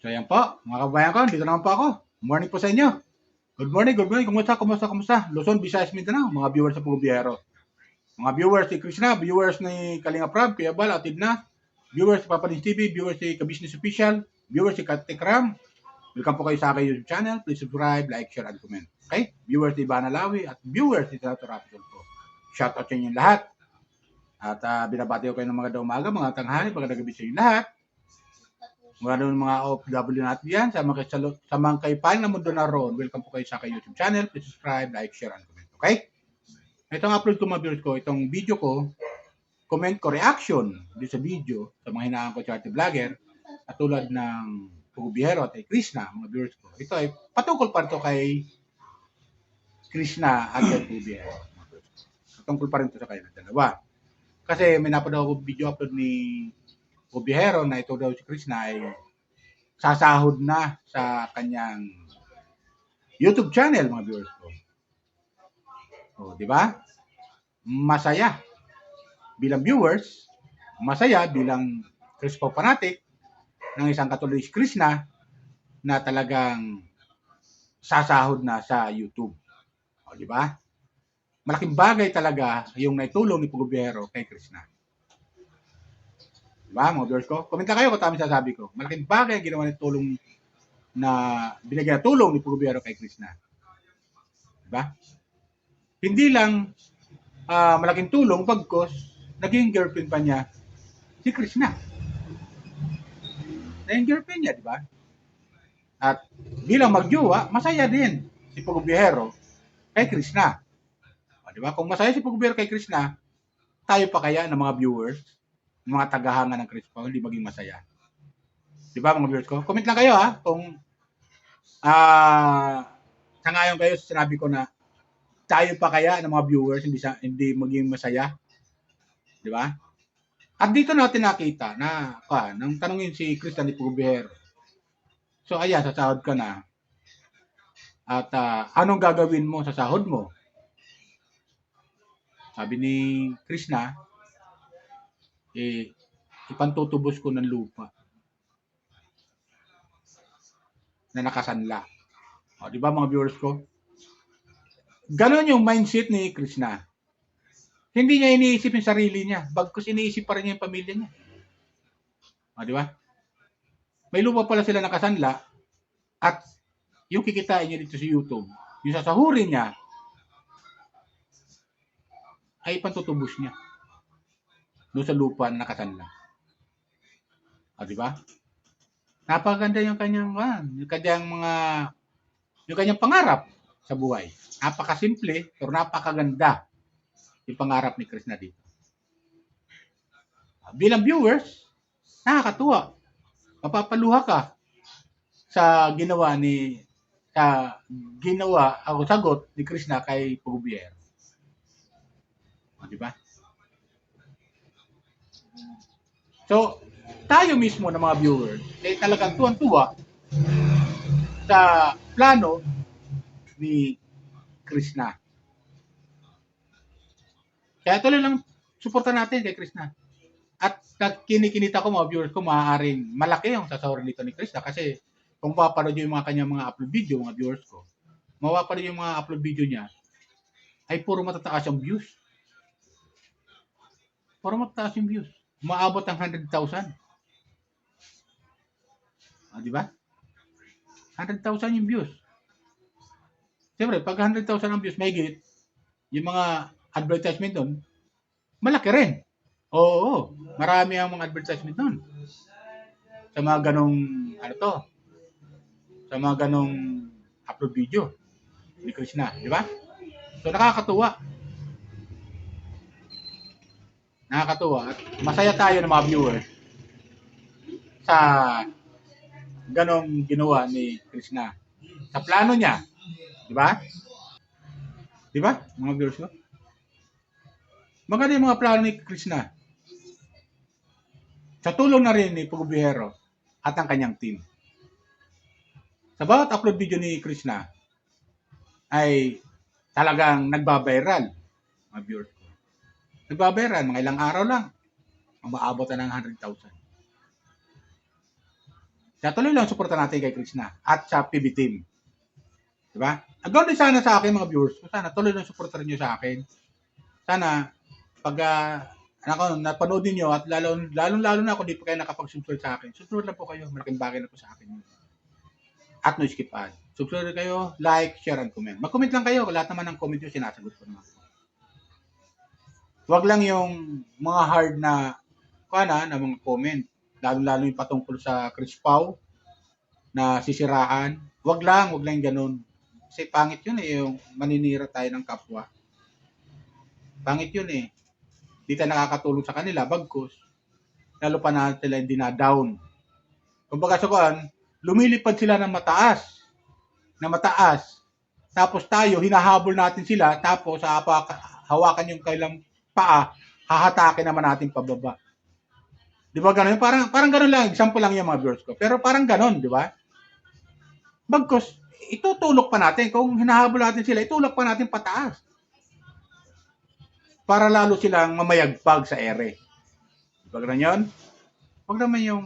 So yan po, mga kabayan ko, dito naman po ako. Morning po sa inyo. Good morning, good morning. Kumusta? Luzon, Visayas, Mindanao, mga viewers sa Pugobiyero. Mga viewers ni Krishna, viewers ni Kalinga Prab, Kuya Bal, Atid na, viewers ni Papa Dins TV, viewers ni Ka-Business Official, viewers ni Katikram. Welcome po kayo sa aking YouTube channel. Please subscribe, like, share, and comment. Okay? Viewers ni Ivana Lawi at viewers ni Senator Rapidol po. Shout out sa inyo lahat. At binabati ko kayo ng mga umaga, mga tanghali, mga gabi sa inyo lahat. Mga OFW natin yan, sa mga kaipahan na mundo na roon. Welcome po kayo sa aking YouTube channel. Please subscribe, like, share, and comment. Okay? Itong upload ko mga viewers ko, itong video ko, comment ko, reaction dito sa video, sa mga hinaan ko charity vlogger, at tulad ng Pugobiyero at kay Krishna, mga viewers ko. Ito ay patungkol pa ito kay Krishna at kay Pugobiyero. Patungkol pa rin ito sa kayo ng dalawa. Kasi may napanood ako video upload ni Pugobiyero na ito daw si Krishna ay sasahod na sa kanyang YouTube channel, mga viewers ko. O, di ba? Masaya bilang viewers, masaya bilang Crispo fanatic ng isang katulad si Krishna na talagang sasahod na sa YouTube. O, di ba? Malaking bagay talaga yung naitulong ni Pugobiyero kay Krishna. Di ba, mga viewers ko? Komenta kayo kung tama sasabi ko. Malaking bagay ang ginawa ng tulong na binigyan na tulong ni Pugobiyero kay Krishna. Di ba? Hindi lang malaking tulong pagkos naging girlfriend pa niya si Krishna. Naging girlfriend niya, di ba? At bilang magjowa, masaya din si Pugobiyero kay Krishna. O, di ba? Kung masaya si Pugobiyero kay Krishna, tayo pa kaya ng mga viewers, ng mga tagahanga ng Crispo, hindi maging masaya. Di ba, mga viewers ko? Comment lang kayo kung sangayon kayo sa sinabi ko na tayo pa kaya ng mga viewers hindi maging masaya. Di ba? At dito natin nakita na nang tanungin si Krishna ni Pugobiyero. So ayan, sasahod ka na. At anong gagawin mo sa sahod mo? Sabi ni Krishna, ipantutubos ko ng lupa na nakasanla. O, di ba mga viewers ko? Ganon yung mindset ni Krishna. Hindi niya iniisip yung sarili niya, bagkus iniisip pa rin niya yung pamilya niya. O, di ba? May lupa pala sila nakasanla at yung kikitain niya dito sa YouTube, yung sasahurin niya, ay pantutubos niya doon sa lupa na nakasanla. O, di ba? Napakaganda yung kanyang pangarap sa buhay. Napakasimple, pero napakaganda yung pangarap ni Krishna dito. Bilang viewers, nakakatuwa. Mapapaluha ka sa sagot ni Krishna kay Pugobiyero. Di ba? So, tayo mismo ng mga viewers, talagang tuwan-tuwa sa plano ni Krishna. Kaya tuloy lang suportan natin kay Krishna. At kinikinita ko mga viewers ko, maaaring malaki yung sasahurin dito ni Krishna kasi kung mapapanood yung mga kanyang mga upload video, mga viewers ko, mapapanood yung mga upload video niya, ay puro matataas yung views. Puro matataas yung views. Umaabot ng 100,000. Di ba? 100,000 yung views. Siyempre, pag 100,000 ang views, may git, yung mga advertisement doon, malaki rin. Oo, marami ang mga advertisement doon. Sa mga ganong, sa mga ganong upload video ni Krishna, di ba? So, nakakatuwa. At masaya tayo ng mga viewers sa ganong ginawa ni Krishna. Sa plano niya, di ba? Di ba, mga viewers ko? Maganda yung mga plano ni Krishna. Sa tulong na rin ni Pugobiyero at ang kanyang team. Sa bawat upload video ni Krishna ay talagang nagbabiral, mga viewers ko. Nagbabiral, mga ilang araw lang, maabot na ng 100,000. Kaya tuloy lang suporta natin kay Krishna at sa PB Team. Diba? Gawin din sana sa akin mga viewers. Sana tuloy lang suporta rin nyo sa akin. Sana pag napanood niyo at lalo na kung di pa kayo nakapag-subscribe sa akin, subscribe lang po kayo. Malaking bagay na po sa akin. At no skip ad. Subscribe kayo, like, share, and comment. Mag-comment lang kayo. Lahat naman ng comment nyo, sinasagot ko naman. Huwag lang yung mga hard na mga comment. Lalo yung patungkol sa Chris Pau na sisiraan. Huwag lang yung ganun. Kasi pangit yun yung maninira tayo ng kapwa. Pangit yun Di tayo nakakatulong sa kanila, bagkus. Lalo pa na sila hindi na down. Kumbaga lumilipad sila ng mataas. Tapos tayo, hinahabol natin sila. Tapos hawakan yung kailang paa, hahatakin naman natin pababa. Di ba ganun? Parang ganun lang. Example lang yung mga viewers ko. Pero parang ganun, di ba? Bagkus, itutulok pa natin. Kung hinahabol natin sila, itulok pa natin pataas. Para lalo silang mamayagpag sa ere. Di ba ganun yun? Huwag naman yung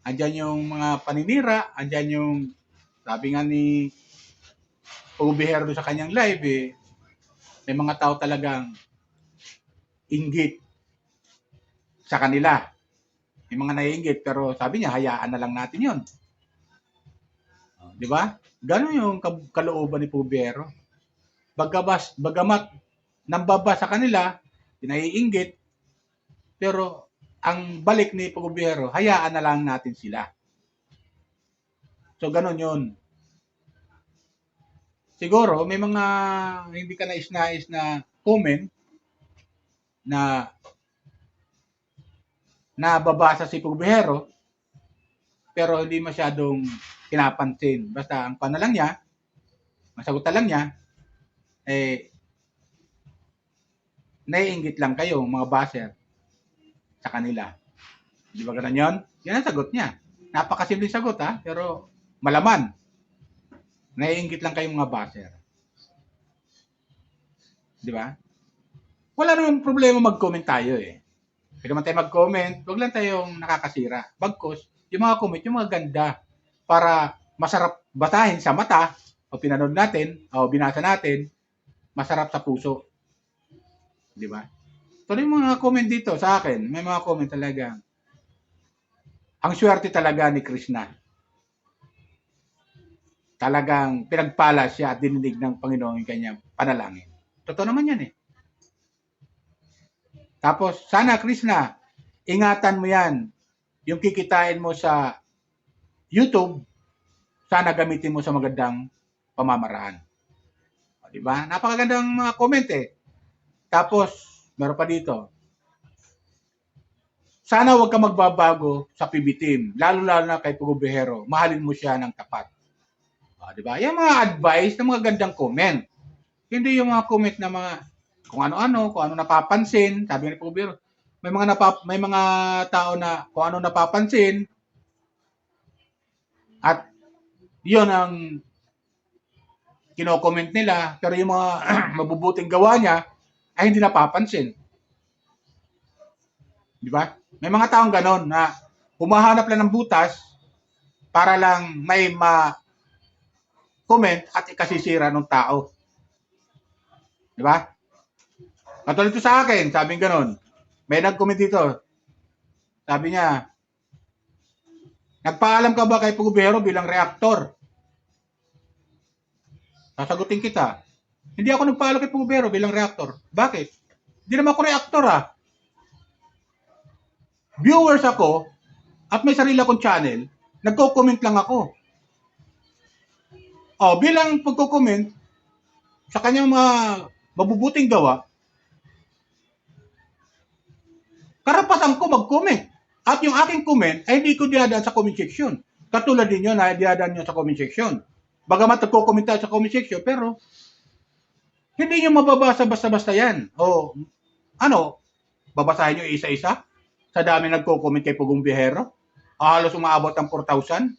andyan yung mga paninira, andyan yung sabi nga ni Pugubihero sa kanyang live may mga tao talagang inggit sa kanila. May mga naiinggit pero sabi niya hayaan na lang natin 'yon. Di ba? Gano'n yung kalooban ni Pugubihero. Bagamat nambaba sa kanila, pinaiinggit, pero ang balik ni Pugubihero, hayaan na lang natin sila. So, ganun yun. Siguro, may mga hindi ka nais-nais na comment na nababasa si Pugubihero, pero hindi masyadong pinapansin. Basta ang panalang niya, masagutan lang niya, naiinggit lang kayo, mga baser, sa kanila. Di ba ganun yun? Yan ang sagot niya. Napakasimpleng sagot pero malaman. Naiinggit lang kayong mga baser. Di ba? Wala namang problema mag-comment tayo Pwede naman tayo mag-comment, huwag lang tayong nakakasira. Bagkus, yung mga comment, yung mga ganda, para masarap batahin sa mata, o pinanood natin, o binasa natin, masarap sa puso. Di ba? So, yung mga comment dito sa akin, may mga comment talaga. Ang swerte talaga ni Krishna. Talagang pinagpala siya at dininig ng Panginoon yung kanyang panalangin. Totoo naman yan Tapos, sana Krishna, ingatan mo yan. Yung kikitain mo sa YouTube, sana gamitin mo sa magandang pamamaraan. Di ba? Napakagandang mga comment Tapos, meron pa dito. Sana huwag ka magbabago sa PB Team, lalo-lalo na kay Pugubihero. Mahalin mo siya ng tapat. Di ba? Yung mga advice ng mga gandang comment. Hindi yung mga comment na mga kung ano napapansin. Sabi ni Pugubihero, may mga tao na kung ano napapansin at yun ang kino-comment nila, pero yung mga mabubuting gawa niya ay hindi napapansin. Di ba? May mga taong ganon na humahanap lang ng butas para lang may comment at ikasisira ng tao. Di ba? Katulad ito sa akin, sabi ganon. May nag-comment dito. Sabi niya, nagpaalam ka ba kay Pugubihero bilang reaktor? Sasagutin kita. Hindi ako nagpaalam kay Pugubihero bilang reaktor. Bakit? Hindi naman ako reaktor Viewers ako at may sarili akong channel, nagko-comment lang ako. Bilang pagko-comment sa kanyang mga mabubuting gawa, karapasan ko mag-comment. At yung aking comment ay hindi ko dinadaan sa comment section. Katulad ninyo na dinadaan nyo sa comment section. Bagamat nagko-comment tayo sa comment section, pero hindi nyo mababasa basta-basta yan. Babasahin nyo isa-isa? Sa dami nagko-comment kay Pugubihero? Halos umaabot ng 4,000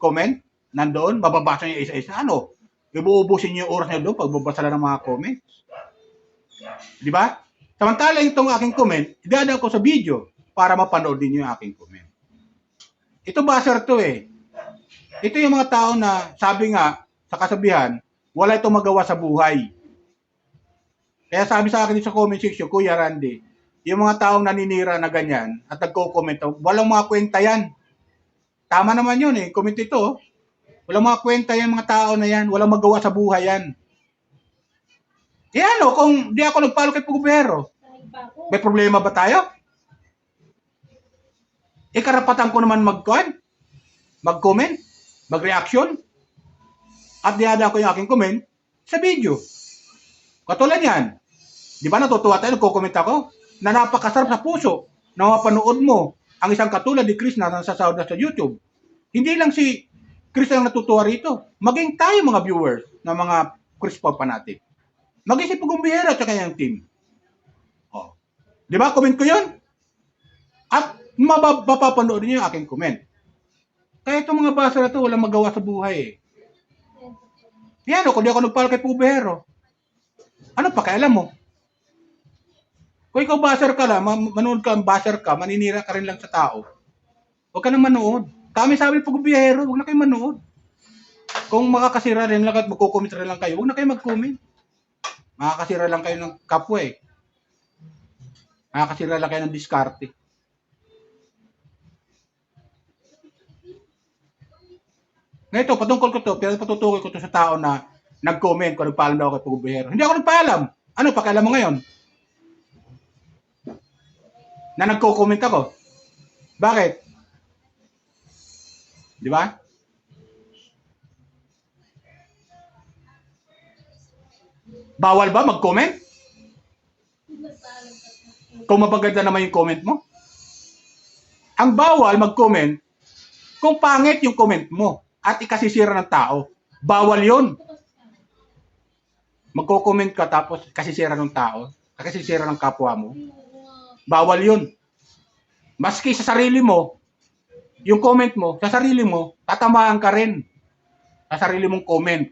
comment. Nandoon, mababasa nyo isa-isa. Ibuubusin nyo yung oras nyo doon pagbabasa lang ng mga comments. Di ba? Samantala itong aking comment, idadaan ko sa video para mapanood din nyo yung aking comment. Ito buzzer to eh. Ito yung mga tao na sabi nga sa kasabihan, wala itong magawa sa buhay. Kaya sabi sa akin sa comment section, Kuya Randy, yung mga taong naninira na ganyan at nagko-comment, walang mga kwenta yan. Tama naman yun eh. Comment ito. Walang mga kwenta yan mga tao na yan. Walang magawa sa buhay yan. Eh ano, kung di ako nagpalo kay Pugubero, may problema ba tayo? Eh karapatan ko naman mag-comment, mag-reaction, at diada ko yung aking comment sa video. Katulad yan. Di ba natutuwa tayo, nagko-comment ako, na napakasarap sa puso na mapanood mo ang isang katulad ni Chris na nasasahod na sa YouTube. Hindi lang si Chris ang natutuwa rito. Maging tayo mga viewers ng mga Chris Papa natin. Maging si Pugumbihero at kanyang team. Oh. Di ba? Comment ko yun. At mapapanood niyo yung aking comment. Kaya itong mga basa na ito, walang magawa sa buhay eh. Yan o, kung di ako nagpala kay Pugumbihero, ano pakialam mo? Kung ikaw baser ka lang, manood ka, baser ka, maninira ka rin lang sa tao, huwag ka nang manood. Kami sabi po biyahero, huwag na kayo manood. Kung makakasira rin lang at magkukomment rin lang kayo, huwag na kayo mag-comment. Makakasira lang kayo ng kapwa eh. Makakasira lang kayo ng diskarte. Ngayon ito, patungkol ko to, pero patutukoy ko to sa tao na nag-comment kung nagpaalam daw kay Pugubihero. Hindi ako nagpaalam. Ano, pakialam mo ngayon? Na nagko-comment ako. Bakit? Di ba? Bawal ba mag-comment? Kung mapaganda naman yung comment mo? Ang bawal mag-comment kung pangit yung comment mo at ikasisira ng tao. Bawal yun. Magko-comment ka tapos kasisira ng tao, kasisira ng kapwa mo. Bawal yun. Maski sa sarili mo, yung comment mo, sa sarili mo, tatamaan ka rin. Sa sarili mong comment.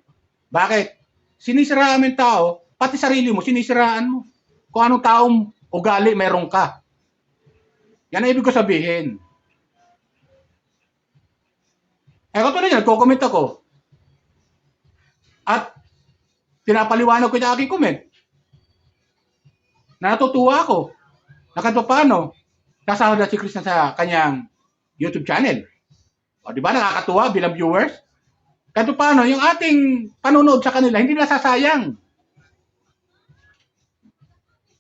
Bakit? Sinisiraan mo yung tao, pati sarili mo, sinisiraan mo. Kung anong taong ugali meron ka. Yan ang ibig ko sabihin. Eh, katulad yan, nagko-comment ako. At pinapaliwanag ko yung aking comment. Na natutuwa ako. Na kahit paano, kasahod na si Chris na sa kanyang YouTube channel. O, di ba, nakakatuwa bilang viewers? Kahit paano, yung ating panunood sa kanila, hindi nasasayang.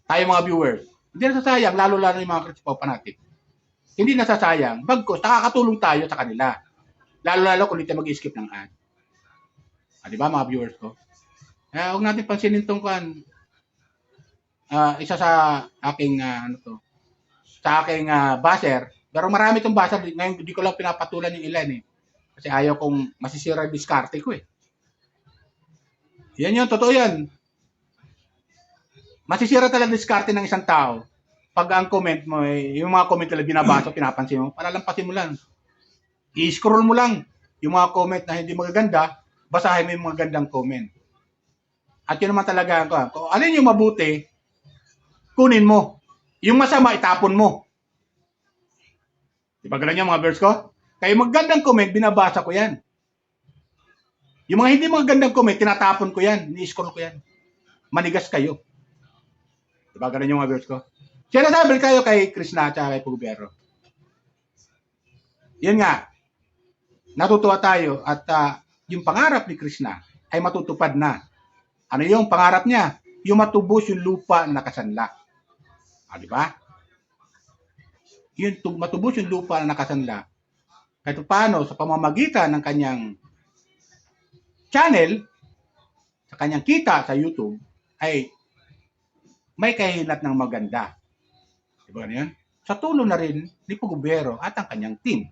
Tayo mga viewers, hindi nasasayang, lalo-lalo yung mga Chris Papa natin. Hindi nasasayang. Bagkus, nakakatulong tayo sa kanila. Lalo-lalo kung hindi tayo mag-skip ng ad. Di ba, mga viewers ko? Huwag natin pansinin itong isa sa aking sa aking buzzer. Pero marami itong buzzer. Ngayon, hindi ko lang pinapatulan yung ilan eh. Kasi ayaw kong masisira yung diskarte ko eh. Yan yun, totoo yan. Masisira talaga diskarte ng isang tao. Pag ang comment mo, yung mga comment nila binabasa, pinapansin mo, palalampasin mo lang. I-scroll mo lang yung mga comment na hindi magaganda, basahin mo yung mga gandang comment. At yun naman talaga, kung alin yung mabuti, kunin mo. Yung masama, itapon mo. Di ba ganun yung mga viewers ko? Kaya magandang comment, binabasa ko yan. Yung mga hindi magandang comment, tinatapon ko yan. Ni-scroll ko yan. Manigas kayo. Di ba ganun yung mga viewers ko? Sinasabi kayo kay Chris na at kay Pugubero. Yun nga. Natutuwa tayo at yung pangarap ni Chris na ay matutupad na. Ano yung pangarap niya? Yung matubos yung lupa na nakasanla. Di ba? Yung matubos yung lupa na nakasanla. Kahit paano sa pamamagitan ng kanyang channel, sa kanyang kita sa YouTube, ay may kahilat ng maganda. Di ba yan? Sa tulong na rin ni Pugubero at ang kanyang team.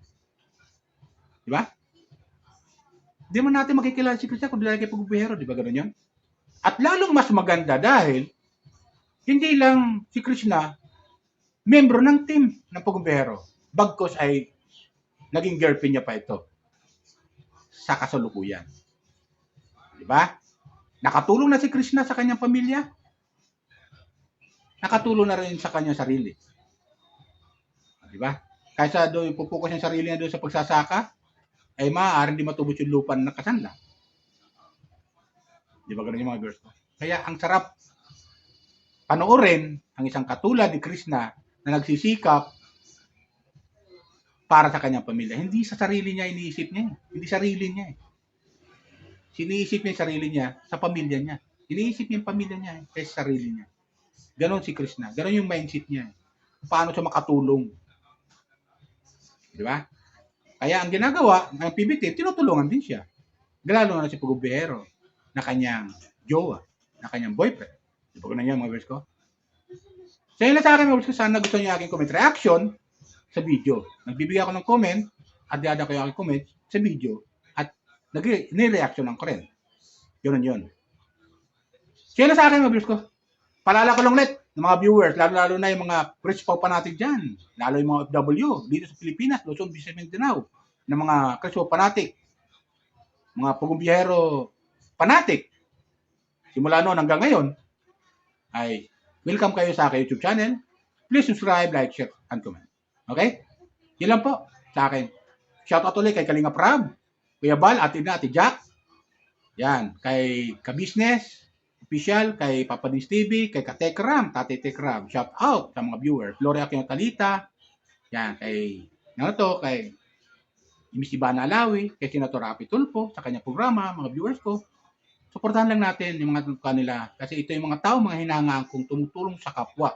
Di ba? Di man natin makikilala si Chris kung dahil kay Pugubero. Di ba gano'n yun? At lalong mas maganda dahil hindi lang si Krishna membro ng team ng Pugubero. Bagkos ay naging girlfriend niya pa ito sa kasalukuyan. Di ba? Nakatulong na si Krishna sa kanyang pamilya. Nakatulong na rin sa kanyang sarili. Di ba? kaysa doon ipopokus yung sarili niya doon sa pagsasaka, ay maaaring di matubos yung lupa na nakasanla. Di ba ganun yung mga viewers ko? Kaya ang sarap panoorin ang isang katulad ni Krishna na nagsisikap para sa kanyang pamilya. Hindi sa sarili niya iniisip niya. Hindi sarili niya. Siniisip niya yung sarili niya sa pamilya niya. Iniisip niya yung pamilya niya kaysa sarili niya. Ganon si Krishna. Ganon yung mindset niya. Paano siya makatulong. Di ba? Kaya ang ginagawa ng PBT, tinutulungan din siya. Lalo na si Pugubihero na kanyang jowa, na kanyang boyfriend. Di ba ganun yan mga viewers ko? Sa inyo sa akin mga viewers ko, sana gusto niyo aking comment reaction sa video. Nagbibigay ako ng comment at dada ko yung aking comment sa video at nire-reaction ko rin. Yun yun. Sino sa akin mga viewers ko? Palala ko lang ulit ng mga viewers, lalo na yung mga Crispo fanatic dyan, lalo yung mga FW dito sa Pilipinas, Luzon, Visayas, Mindanao, ng mga Crispo fanatic, mga Pugubihero fanatic, simula noon hanggang ngayon, ay welcome kayo sa aking YouTube channel. Please subscribe, like, share, and comment. Okay? Yun lang po sa akin. Shoutout ulit kay Kalinga Prab, Kuya Bal, Ate Na, Ate Jack. Yan. Kay Kabisnes, Official, kay Papa Dins TV, kay Katekram, Tate Tekram. Shoutout sa mga viewers. Gloria Quinotalita. Yan. Kay, kay Miss Ivana Alawi, kay Senator Rapi Tulfo, sa kanyang programa, mga viewers ko. Suportahan lang natin yung mga kanila. Kasi ito yung mga tao, mga hinangaan kong tumutulong sa kapwa.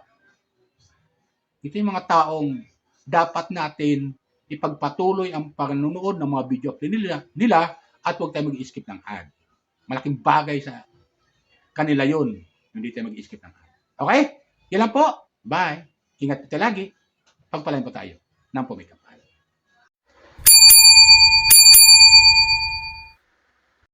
Ito yung mga taong dapat natin ipagpatuloy ang panonood ng mga video nila at huwag tayo mag-skip ng ad. Malaking bagay sa kanila yun. Hindi tayo mag-skip ng ad. Okay? Yan lang po. Bye. Ingat tayo lagi. Pagpalain po tayo ng pumikap.